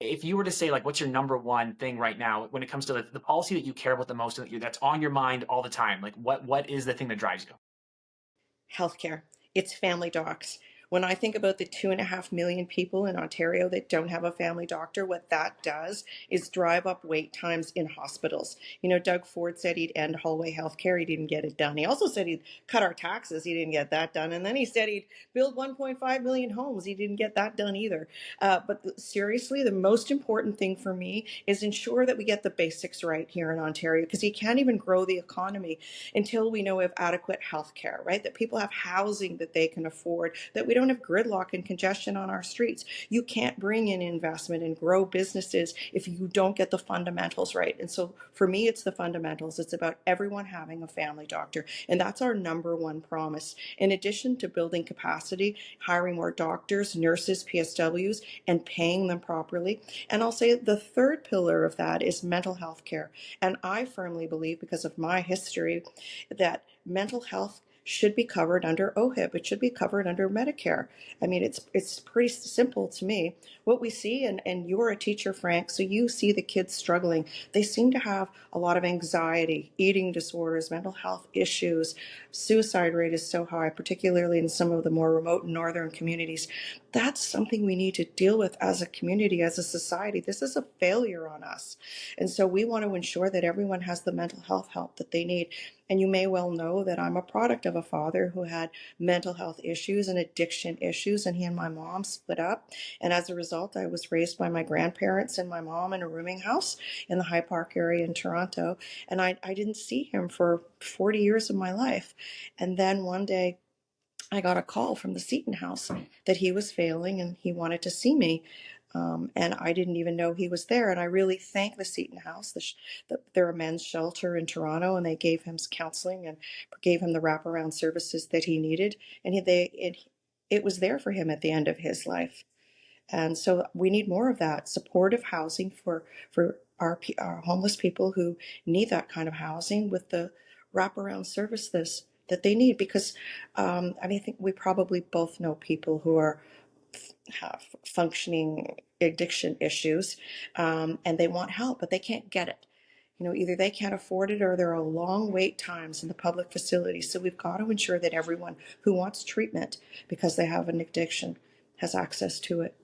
if you were to say, like, what's your number one thing right now when it comes to the policy that you care about the most, that's on your mind all the time? Like, what is the thing that drives you? Healthcare. It's family docs. When I think about the 2.5 million people in Ontario that don't have a family doctor, what that does is drive up wait times in hospitals. You know, Doug Ford said he'd end hallway healthcare. He didn't get it done. He also said he'd cut our taxes. He didn't get that done. And then he said he'd build 1.5 million homes. He didn't get that done either. Seriously, the most important thing for me is ensure that we get the basics right here in Ontario, because you can't even grow the economy until we know we have adequate health care, right? That people have housing that they can afford, that we don't have gridlock and congestion on our streets. You can't bring in investment and grow businesses if you don't get the fundamentals right. And so for me, it's the fundamentals. It's about everyone having a family doctor. And that's our number one promise. In addition to building capacity, hiring more doctors, nurses, PSWs, and paying them properly. And I'll say the third pillar of that is mental health care. And I firmly believe, because of my history, that mental health should be covered under OHIP. It should be covered under Medicare. I mean, it's pretty simple to me. What we see, and you're a teacher, Frank, so you see the kids struggling. They seem to have a lot of anxiety, eating disorders, mental health issues. Suicide rate is so high, particularly in some of the more remote northern communities. That's something we need to deal with as a community, as a society. This is a failure on us. And so we want to ensure that everyone has the mental health help that they need. And you may well know that I'm a product of a father who had mental health issues and addiction issues, and he and my mom split up. And as a result, I was raised by my grandparents and my mom in a rooming house in the High Park area in Toronto. And I didn't see him for 40 years of my life. And then one day, I got a call from the Seton House that he was failing and he wanted to see me. And I didn't even know he was there. And I really thank the Seton House. They're a men's shelter in Toronto, and they gave him counseling and gave him the wraparound services that he needed. And it was there for him at the end of his life. And so we need more of that supportive housing for our homeless people who need that kind of housing, with the wraparound services that they need. Because I mean, I think we probably both know people who have functioning addiction issues, and they want help, but they can't get it. You know, either they can't afford it or there are long wait times in the public facilities. So we've got to ensure that everyone who wants treatment because they have an addiction has access to it.